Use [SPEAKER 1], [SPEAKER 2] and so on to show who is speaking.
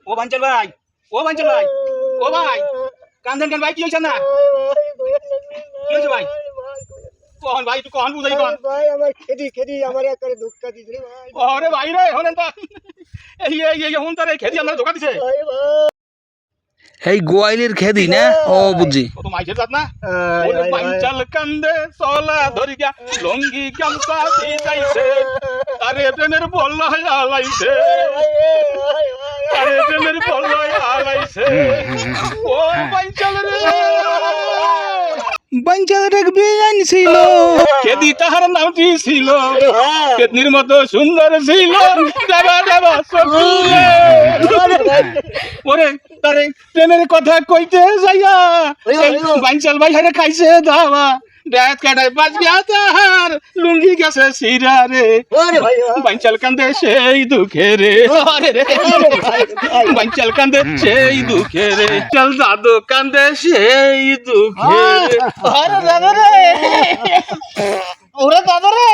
[SPEAKER 1] ও বাঞ্চল ভাই, ও বাঞ্চল ভাই, ও ভাই কান্দেন কেন ভাই? কি হয়েছে না? কি হয়েছে ভাই? কখন ভাই, তুই কখন বুঝাই কখন?
[SPEAKER 2] ভাই আমার খেদি খেদি আমার একবারে ধোক্কা দিছে ভাই।
[SPEAKER 1] আরে ভাই রে, হলেন তা এই হুন তার এই খেদি আমরা ধোকা দিছে।
[SPEAKER 2] ভাই ভাই
[SPEAKER 3] এই গোয়াইলের খেদি না? ও বুঝি।
[SPEAKER 1] ও তো মাইছের জাত না। ওরে বাঞ্চল কান্দে চলা ধরি গা লঙ্গি গামছা ভিজাইছে, আরে প্রেমের বল্লা আলাইছে, আরে প্রেমের বল্লা আলাইছে। ও বাঞ্চল রে,
[SPEAKER 3] বাঞ্চালের এক বিয়ে আনছিল,
[SPEAKER 1] খেদি তাহার নামটি ছিল, পেতনির মতো সুন্দর ছিল, দেবা দেবা চকুলে। ওরে তারে প্রেমের কথা কইতে যাইয়া বাঞ্চল ভাই হারে খাইছে দাওয়া, ব্যাত কাটায় বাজ গিয়া তাহার লুঙ্গি গেছে সিরা রে। বাঞ্চল কান্দে সেই দুঃখে রে, আরে রে বাঞ্চল কান্দে সেই দুঃখে রে, চল দাদু কান্দে সেই দুঃখে রে। আরে দাদা রে, ওরে দাদা রে।